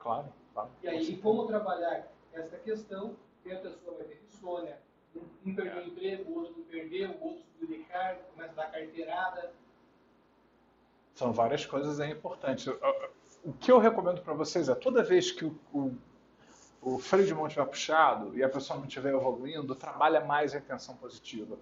Claro, claro. E aí, como trabalhar essa questão, que a pessoa vai ter insônia, um perdeu o emprego, o outro não perdeu, o outro subiu de cargo, começa a dar carteirada. São várias coisas aí importantes. O que eu recomendo para vocês é, toda vez que o freio de mão estiver puxado e a pessoa não estiver evoluindo, trabalha mais a intenção positiva.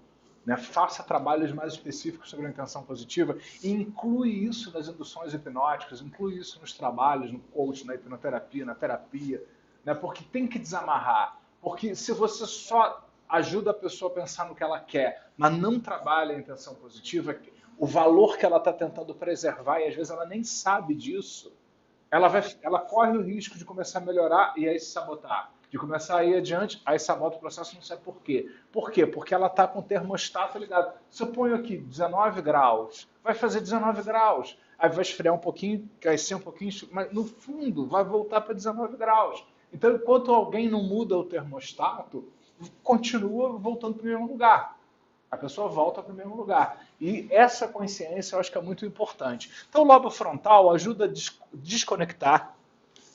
Né? Faça trabalhos mais específicos sobre a intenção positiva e inclui isso nas induções hipnóticas, inclui isso nos trabalhos, no coaching, na hipnoterapia, na terapia, né? Porque tem que desamarrar. Porque se você só ajuda a pessoa a pensar no que ela quer, mas não trabalha a intenção positiva, o valor que ela está tentando preservar, e às vezes ela nem sabe disso, ela corre o risco de começar a melhorar e aí se sabotar. De começar a ir adiante, aí sabota o processo, não sabe por quê. Por quê? Porque ela está com o termostato ligado. Se eu ponho aqui 19 graus, vai fazer 19 graus. Aí vai esfriar um pouquinho, crescer um pouquinho, mas no fundo vai voltar para 19 graus. Então, enquanto alguém não muda o termostato, continua voltando para o mesmo lugar. A pessoa volta para o mesmo lugar. E essa consciência eu acho que é muito importante. Então, o lobo frontal ajuda a desconectar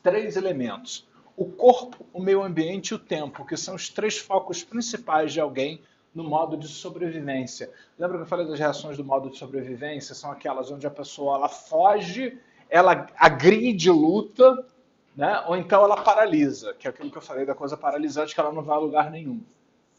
3 elementos: o corpo, o meio ambiente e o tempo, que são os 3 focos principais de alguém no modo de sobrevivência. Lembra que eu falei das reações do modo de sobrevivência? São aquelas onde a pessoa ela foge, ela agride, luta, né? Ou então ela paralisa, que é aquilo que eu falei da coisa paralisante, que ela não vai a lugar nenhum.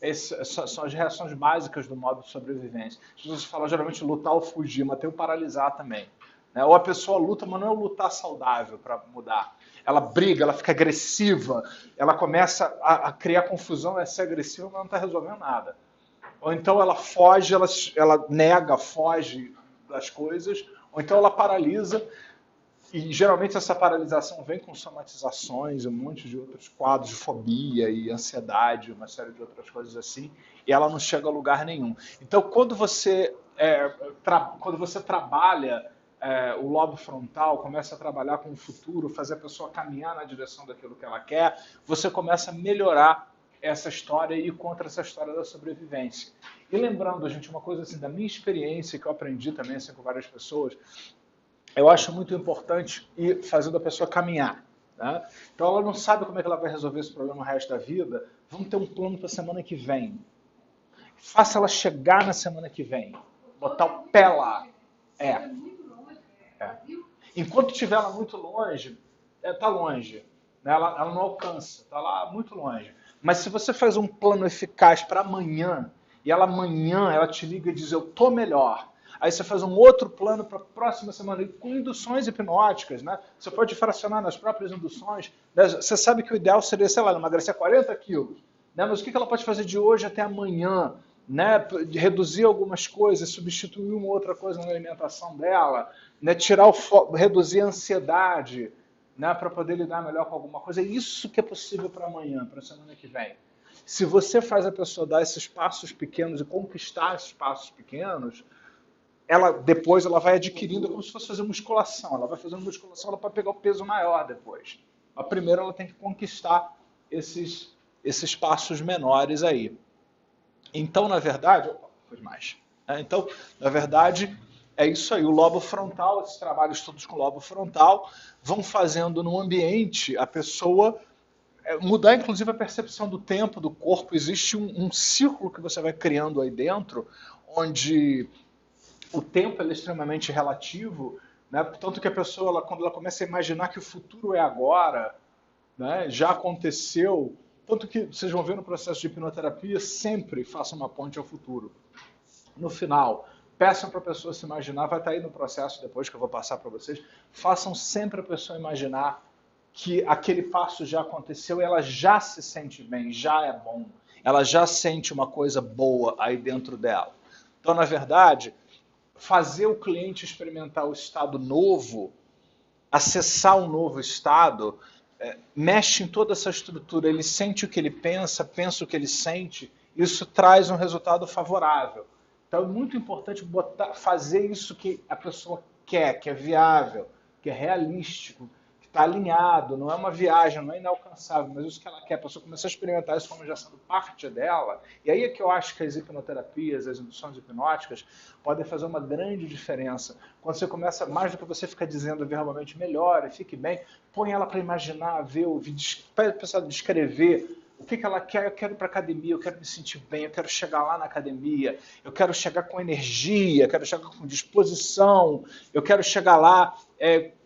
Essas são as reações básicas do modo de sobrevivência. As pessoas falam geralmente lutar ou fugir, mas tem o paralisar também. Né? Ou a pessoa luta, mas não é o lutar saudável para mudar. Ela briga, ela fica agressiva, ela começa a criar confusão, é ser agressiva, mas não está resolvendo nada. Ou então ela foge, ela nega, foge das coisas, ou então ela paralisa. E geralmente essa paralisação vem com somatizações, um monte de outros quadros de fobia e ansiedade, uma série de outras coisas assim, e ela não chega a lugar nenhum. Então, quando você trabalha o lobo frontal, começa a trabalhar com o futuro, fazer a pessoa caminhar na direção daquilo que ela quer, você começa a melhorar essa história e ir contra essa história da sobrevivência. E lembrando, gente, uma coisa assim, da minha experiência, que eu aprendi também assim, com várias pessoas, eu acho muito importante ir fazendo a pessoa caminhar. Né? Então ela não sabe como é que ela vai resolver esse problema o resto da vida. Vamos ter um plano para a semana que vem. Faça ela chegar na semana que vem. Botar o pé lá. É. Enquanto estiver ela muito longe, está longe. Né? Ela não alcança. Está lá muito longe. Mas se você faz um plano eficaz para amanhã, e ela amanhã ela te liga e diz, eu estou melhor. Aí você faz um outro plano para a próxima semana, com induções hipnóticas, né? Você pode fracionar nas próprias induções. Né? Você sabe que o ideal seria, sei lá, emagrecer 40 quilos. Né? Mas o que ela pode fazer de hoje até amanhã? Né? Reduzir algumas coisas, substituir uma outra coisa na alimentação dela, né? Reduzir a ansiedade, né? Para poder lidar melhor com alguma coisa. É isso que é possível para amanhã, para a semana que vem. Se você faz a pessoa dar esses passos pequenos e conquistar esses passos pequenos, depois ela vai adquirindo como se fosse fazer musculação. Ela vai fazendo musculação para pegar o peso maior depois. Mas primeiro ela tem que conquistar esses passos menores aí. Então, na verdade... Então, na verdade, é isso aí. O lobo frontal, esses trabalhos todos com o lobo frontal, vão fazendo no ambiente a pessoa mudar, inclusive, a percepção do tempo, do corpo. Existe um círculo que você vai criando aí dentro, onde o tempo é extremamente relativo, né? Tanto que a pessoa, quando ela começa a imaginar que o futuro é agora, né? Já aconteceu, tanto que vocês vão ver no processo de hipnoterapia, sempre façam uma ponte ao futuro. No final, peçam para a pessoa se imaginar, vai estar aí no processo depois que eu vou passar para vocês, façam sempre a pessoa imaginar que aquele passo já aconteceu e ela já se sente bem, já é bom, ela já sente uma coisa boa aí dentro dela. Então, na verdade, fazer o cliente experimentar o estado novo, acessar um novo estado, mexe em toda essa estrutura. Ele sente o que ele pensa o que ele sente, isso traz um resultado favorável. Então é muito importante fazer isso que a pessoa quer, que é viável, que é realístico, que está alinhado, não é uma viagem, não é inalcançável, mas isso que ela quer, a pessoa começar a experimentar isso como já sendo parte dela, e aí é que eu acho que as hipnoterapias, as induções hipnóticas podem fazer uma grande diferença. Quando você começa, mais do que você ficar dizendo verbalmente, melhore, fique bem, põe ela para imaginar, ver, ouvir, pede a pessoa descrever o que ela quer. Eu quero ir para a academia, eu quero me sentir bem, eu quero chegar lá na academia, eu quero chegar com energia, eu quero chegar com disposição, eu quero chegar lá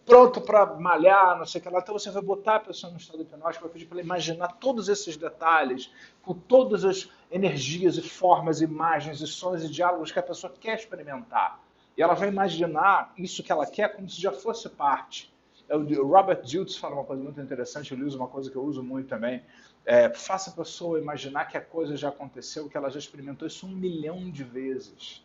pronto para malhar, não sei o que lá. Então você vai botar a pessoa no estado hipnótico, vai pedir para ela imaginar todos esses detalhes, com todas as energias e formas, imagens e sons e diálogos que a pessoa quer experimentar. E ela vai imaginar isso que ela quer como se já fosse parte. O Robert Dilts fala uma coisa muito interessante, ele usa uma coisa que eu uso muito também. Faça a pessoa imaginar que a coisa já aconteceu, que ela já experimentou isso 1 milhão de vezes.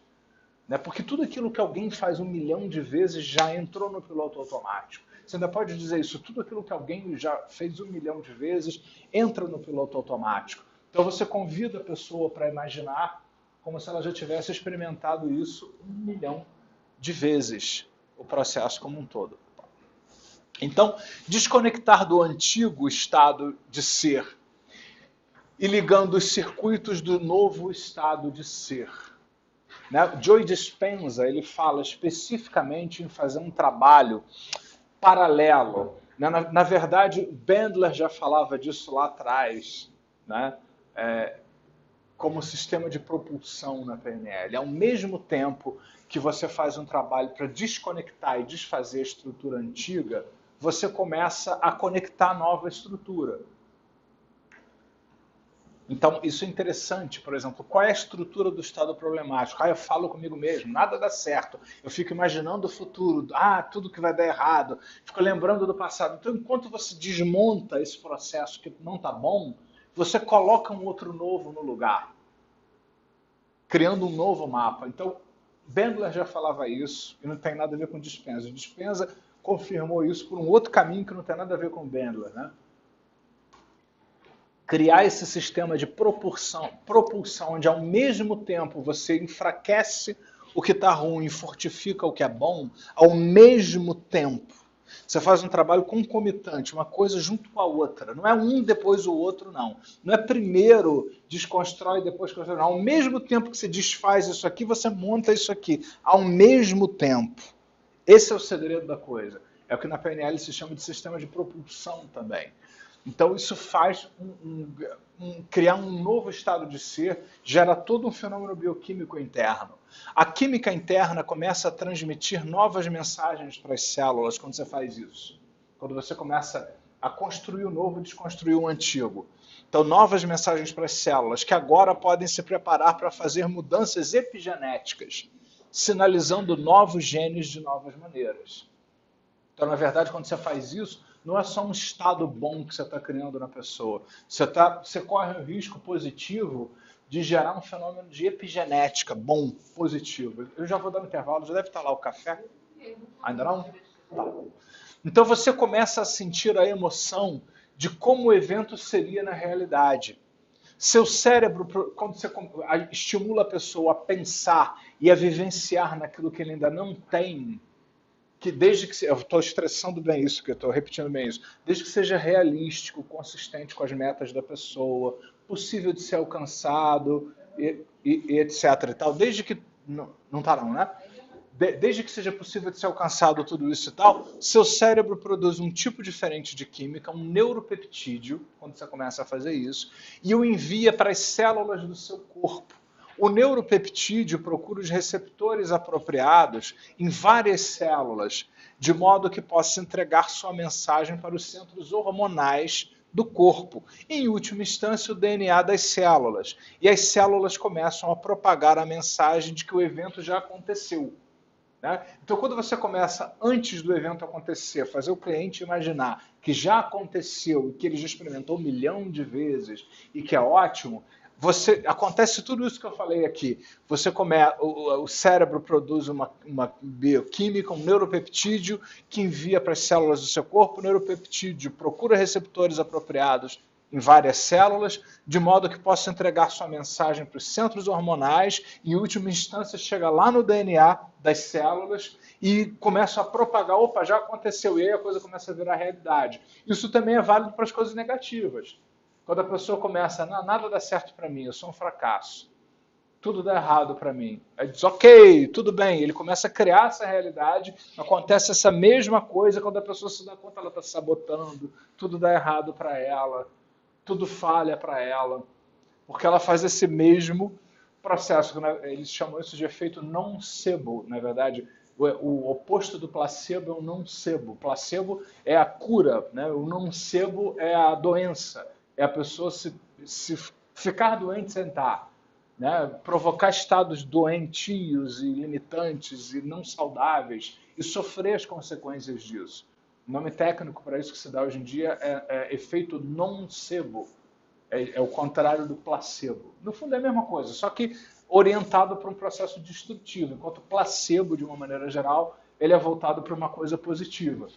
Né? Porque tudo aquilo que alguém faz 1 milhão de vezes já entrou no piloto automático. Você ainda pode dizer isso, tudo aquilo que alguém já fez 1 milhão de vezes entra no piloto automático. Então você convida a pessoa para imaginar como se ela já tivesse experimentado isso 1 milhão de vezes, o processo como um todo. Então, desconectar do antigo estado de ser e ligando os circuitos do novo estado de ser. Né? Joe Dispenza ele fala especificamente em fazer um trabalho paralelo. Né? Na verdade, Bandler já falava disso lá atrás, né? Como sistema de propulsão na PNL. Ao mesmo tempo que você faz um trabalho para desconectar e desfazer a estrutura antiga, você começa a conectar a nova estrutura. Então, isso é interessante, por exemplo, qual é a estrutura do estado problemático? Eu falo comigo mesmo, nada dá certo. Eu fico imaginando o futuro, tudo que vai dar errado. Fico lembrando do passado. Então, enquanto você desmonta esse processo que não está bom, você coloca um outro novo no lugar, criando um novo mapa. Então, Bandler já falava isso, e não tem nada a ver com Dispenza. Dispenza confirmou isso por um outro caminho que não tem nada a ver com Bandler, né? Criar esse sistema de propulsão, onde ao mesmo tempo você enfraquece o que está ruim e fortifica o que é bom, ao mesmo tempo. Você faz um trabalho concomitante, uma coisa junto com a outra. Não é um depois o outro, não. Não é primeiro desconstrói e depois constrói. Não. Ao mesmo tempo que você desfaz isso aqui, você monta isso aqui. Ao mesmo tempo. Esse é o segredo da coisa. É o que na PNL se chama de sistema de propulsão também. Então isso faz criar um novo estado de ser, gera todo um fenômeno bioquímico interno. A química interna começa a transmitir novas mensagens para as células quando você faz isso. Quando você começa a construir o novo e desconstruir o antigo. Então, novas mensagens para as células que agora podem se preparar para fazer mudanças epigenéticas, sinalizando novos genes de novas maneiras. Então, na verdade, quando você faz isso, não é só um estado bom que você está criando na pessoa. Você corre um risco positivo de gerar um fenômeno de epigenética bom, positivo. Eu já vou dar um intervalo, já deve estar lá o café? Ainda não? Tá. Então você começa a sentir a emoção de como o evento seria na realidade. Seu cérebro, quando você estimula a pessoa a pensar e a vivenciar naquilo que ele ainda não tem, que desde que eu estou estressando bem isso, que eu estou repetindo bem isso, desde que seja realístico, consistente com as metas da pessoa, possível de ser alcançado, e etc. E tal, desde que não está não, né? Desde que seja possível de ser alcançado tudo isso e tal, seu cérebro produz um tipo diferente de química, um neuropeptídeo, quando você começa a fazer isso, e o envia para as células do seu corpo. O neuropeptídeo procura os receptores apropriados em várias células, de modo que possa entregar sua mensagem para os centros hormonais do corpo, em última instância o DNA das células. E as células começam a propagar a mensagem de que o evento já aconteceu. Né? Então, quando você começa, antes do evento acontecer, fazer o cliente imaginar que já aconteceu e que ele já experimentou 1 milhão de vezes e que é ótimo, acontece tudo isso que eu falei aqui. O cérebro produz uma bioquímica, um neuropeptídeo que envia para as células do seu corpo. O neuropeptídeo procura receptores apropriados em várias células, de modo que possa entregar sua mensagem para os centros hormonais e, em última instância, chega lá no DNA das células e começam a propagar, opa, já aconteceu, e aí a coisa começa a virar realidade. Isso também é válido para as coisas negativas. Quando a pessoa começa, não, nada dá certo para mim, eu sou um fracasso, tudo dá errado para mim. Aí diz, ok, tudo bem. Ele começa a criar essa realidade, acontece essa mesma coisa, quando a pessoa se dá conta, ela está sabotando, tudo dá errado para ela, tudo falha para ela, porque ela faz esse mesmo processo, né? Eles chamam isso de efeito nocebo, na verdade. O oposto do placebo é o nocebo. Placebo é a cura, né? O nocebo é a doença, é a pessoa se ficar doente sem estar, né? Provocar estados doentios e limitantes e não saudáveis e sofrer as consequências disso. O nome técnico para isso que se dá hoje em dia é efeito nocebo. É o contrário do placebo. No fundo é a mesma coisa, só que orientado para um processo destrutivo, enquanto o placebo, de uma maneira geral, ele é voltado para uma coisa positiva.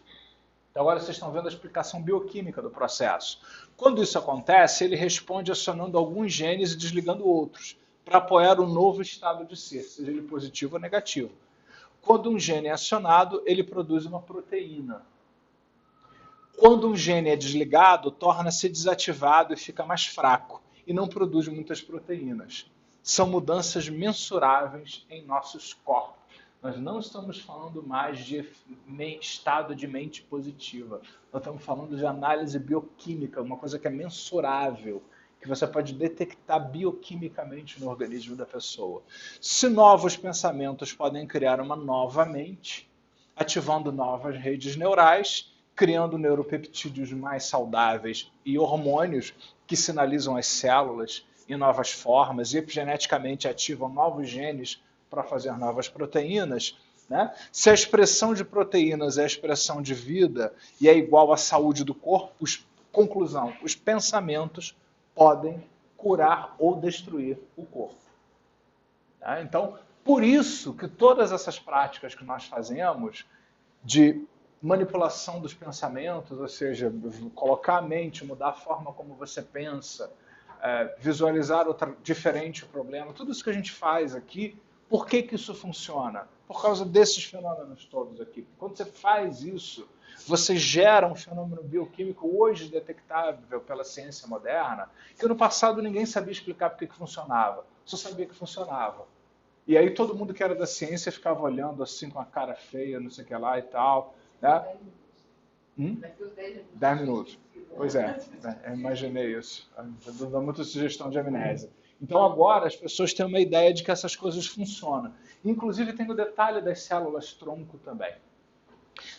Então agora vocês estão vendo a explicação bioquímica do processo. Quando isso acontece, ele responde acionando alguns genes e desligando outros, para apoiar um novo estado de ser, seja ele positivo ou negativo. Quando um gene é acionado, ele produz uma proteína. Quando um gene é desligado, torna-se desativado e fica mais fraco, e não produz muitas proteínas. São mudanças mensuráveis em nossos corpos. Nós não estamos falando mais de estado de mente positiva. Nós estamos falando de análise bioquímica, uma coisa que é mensurável, que você pode detectar bioquimicamente no organismo da pessoa. Se novos pensamentos podem criar uma nova mente, ativando novas redes neurais, criando neuropeptídeos mais saudáveis e hormônios que sinalizam as células em novas formas e epigeneticamente ativam novos genes para fazer novas proteínas, né? Se a expressão de proteínas é a expressão de vida e é igual à saúde do corpo, conclusão, os pensamentos podem curar ou destruir o corpo. Tá? Então, por isso que todas essas práticas que nós fazemos de manipulação dos pensamentos, ou seja, colocar a mente, mudar a forma como você pensa, visualizar diferente o problema, tudo isso que a gente faz aqui, por que isso funciona? Por causa desses fenômenos todos aqui. Quando você faz isso, você gera um fenômeno bioquímico hoje detectável pela ciência moderna, que no passado ninguém sabia explicar por que funcionava, só sabia que funcionava. E aí todo mundo que era da ciência ficava olhando assim com a cara feia, não sei o que lá e tal. Né? 10 minutos. Pois é, eu imaginei isso. Dá muita sugestão de amnésia. Então agora as pessoas têm uma ideia de que essas coisas funcionam. Inclusive tem o detalhe das células-tronco também.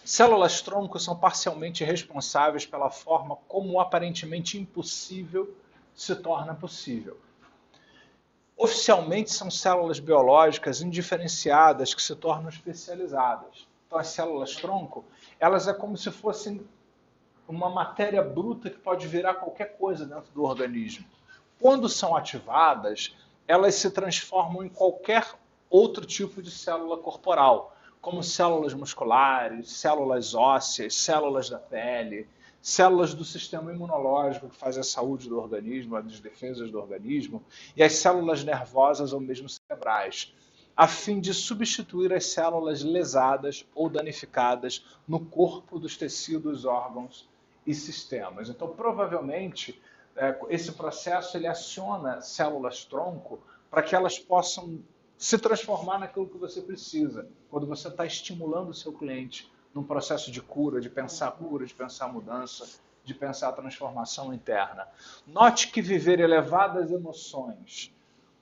Células-tronco são parcialmente responsáveis pela forma como o aparentemente impossível se torna possível. Oficialmente são células biológicas indiferenciadas que se tornam especializadas. Então as células-tronco, elas é como se fossem uma matéria bruta que pode virar qualquer coisa dentro do organismo. Quando são ativadas, elas se transformam em qualquer outro tipo de célula corporal, como células musculares, células ósseas, células da pele, células do sistema imunológico que faz a saúde do organismo, as defesas do organismo, e as células nervosas ou mesmo cerebrais, a fim de substituir as células lesadas ou danificadas no corpo dos tecidos, órgãos e sistemas. Então, provavelmente, esse processo ele aciona células-tronco para que elas possam se transformar naquilo que você precisa, quando você está estimulando o seu cliente num processo de cura, de pensar mudança, de pensar a transformação interna. Note que viver elevadas emoções,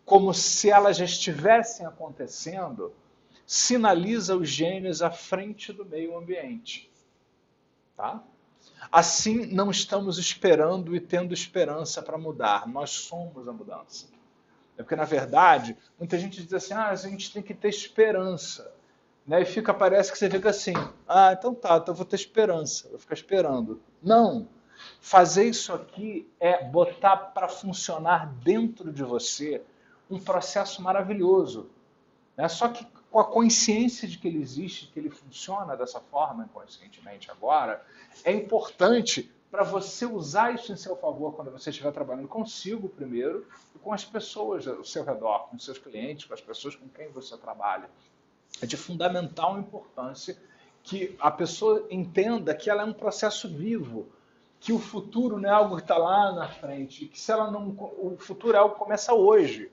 como se elas já estivessem acontecendo, sinaliza os genes à frente do meio ambiente. Tá? Assim, não estamos esperando e tendo esperança para mudar. Nós somos a mudança. É porque, na verdade, muita gente diz assim, a gente tem que ter esperança. Né? E parece que você fica assim, então tá, então eu vou ter esperança, vou ficar esperando. Não! Fazer isso aqui é botar para funcionar dentro de você um processo maravilhoso. Né? Só que com a consciência de que ele existe, que ele funciona dessa forma inconscientemente agora, é importante para você usar isso em seu favor quando você estiver trabalhando consigo primeiro e com as pessoas ao seu redor, com os seus clientes, com as pessoas com quem você trabalha. É de fundamental importância que a pessoa entenda que ela é um processo vivo, que o futuro não é algo que está lá na frente, que se ela não, o futuro é algo que começa hoje,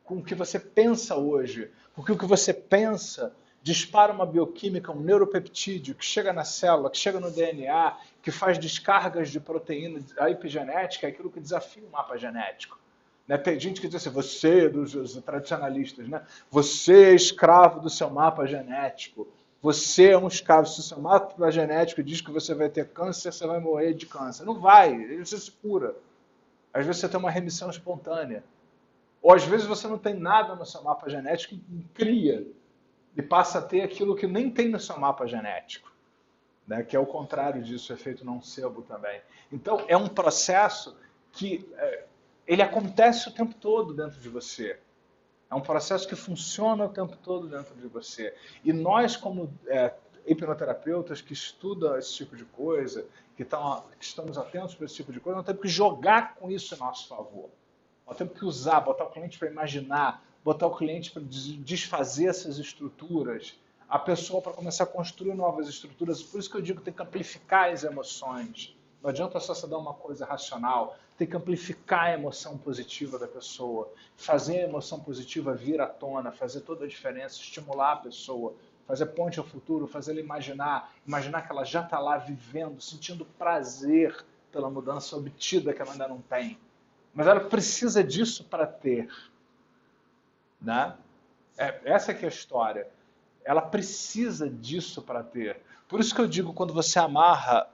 com o que você pensa hoje, porque o que você pensa dispara uma bioquímica, um neuropeptídeo que chega na célula, que chega no DNA, que faz descargas de proteína, a epigenética é aquilo que desafia o mapa genético. Né? Tem gente que diz assim, você, dos tradicionalistas, né? Você é escravo do seu mapa genético. Você é um escravo. Se o seu mapa genético diz que você vai ter câncer, você vai morrer de câncer. Não vai, você se cura. Às vezes você tem uma remissão espontânea. Ou às vezes você não tem nada no seu mapa genético e cria. E passa a ter aquilo que nem tem no seu mapa genético. Né? Que é o contrário disso, o efeito nocebo também. Então, é um processo que ele acontece o tempo todo dentro de você. É um processo que funciona o tempo todo dentro de você. E nós, como hipnoterapeutas que estudam esse tipo de coisa, que estamos atentos para esse tipo de coisa, nós temos que jogar com isso a nosso favor. Nós temos que usar, botar o cliente para imaginar, botar o cliente para desfazer essas estruturas, a pessoa para começar a construir novas estruturas. Por isso que eu digo que tem que amplificar as emoções. Não adianta só você dar uma coisa racional, tem que amplificar a emoção positiva da pessoa, fazer a emoção positiva vir à tona, fazer toda a diferença, estimular a pessoa, fazer ponte ao futuro, fazer ela imaginar que ela já está lá vivendo, sentindo prazer pela mudança obtida que ela ainda não tem. Mas ela precisa disso para ter. Né? Essa que é a história. Ela precisa disso para ter. Por isso que eu digo, quando você amarra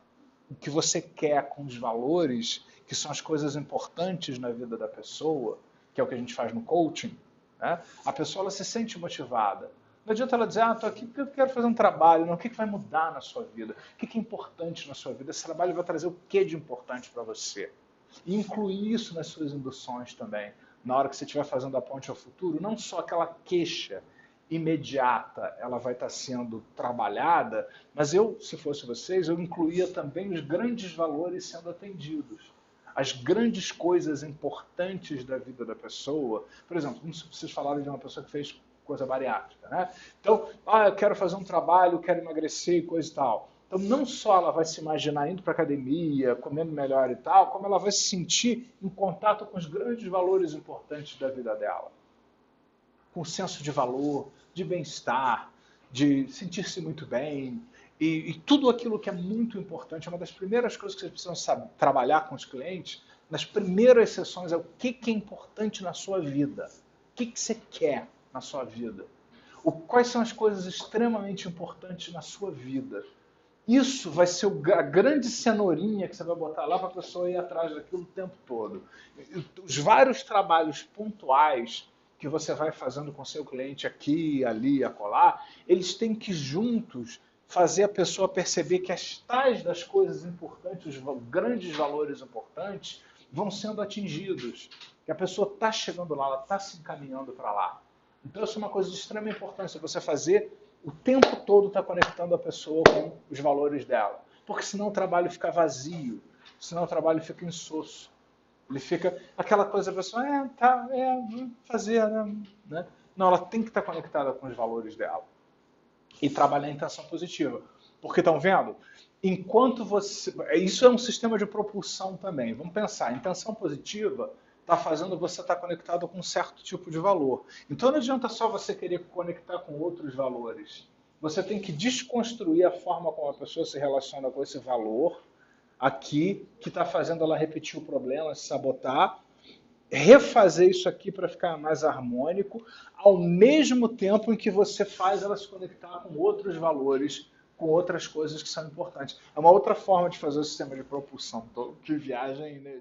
o que você quer com os valores, que são as coisas importantes na vida da pessoa, que é o que a gente faz no coaching, né? A pessoa ela se sente motivada. Não adianta ela dizer, estou aqui porque eu quero fazer um trabalho. Não, o que vai mudar na sua vida? O que é importante na sua vida? Esse trabalho vai trazer o que de importante para você? E incluir isso nas suas induções também. Na hora que você estiver fazendo a ponte ao futuro, não só aquela queixa imediata ela vai estar sendo trabalhada, mas eu, se fosse vocês, eu incluía também os grandes valores sendo atendidos. As grandes coisas importantes da vida da pessoa. Por exemplo, como se vocês falarem de uma pessoa que fez coisa bariátrica, né? Então, eu quero fazer um trabalho, quero emagrecer e coisa e tal. Então, não só ela vai se imaginar indo para a academia, comendo melhor e tal, como ela vai se sentir em contato com os grandes valores importantes da vida dela. Com senso de valor, de bem-estar, de sentir-se muito bem, e tudo aquilo que é muito importante. Uma das primeiras coisas que vocês precisam trabalhar com os clientes, nas primeiras sessões, é o que é importante na sua vida. O que você quer na sua vida? Quais são as coisas extremamente importantes na sua vida? Isso vai ser a grande cenourinha que você vai botar lá para a pessoa ir atrás daquilo o tempo todo. Os vários trabalhos pontuais que você vai fazendo com seu cliente aqui, ali, acolá, eles têm que juntos fazer a pessoa perceber que as tais das coisas importantes, os grandes valores importantes, vão sendo atingidos. Que a pessoa está chegando lá, ela está se encaminhando para lá. Então, isso é uma coisa de extrema importância, você fazer o tempo todo está conectando a pessoa com os valores dela. Porque senão o trabalho fica vazio, senão o trabalho fica insosso. Ele fica aquela coisa, a pessoa, fazer, né? Não, ela tem que estar conectada com os valores dela. E trabalhar a intenção positiva. Porque estão vendo? Enquanto você... Isso é um sistema de propulsão também. Vamos pensar, a intenção positiva está fazendo você estar conectado com um certo tipo de valor. Então não adianta só você querer conectar com outros valores. Você tem que desconstruir a forma como a pessoa se relaciona com esse valor aqui, que está fazendo ela repetir o problema, se sabotar, refazer isso aqui para ficar mais harmônico, ao mesmo tempo em que você faz ela se conectar com outros valores, com outras coisas que são importantes. É uma outra forma de fazer o sistema de propulsão. Que viagem, né?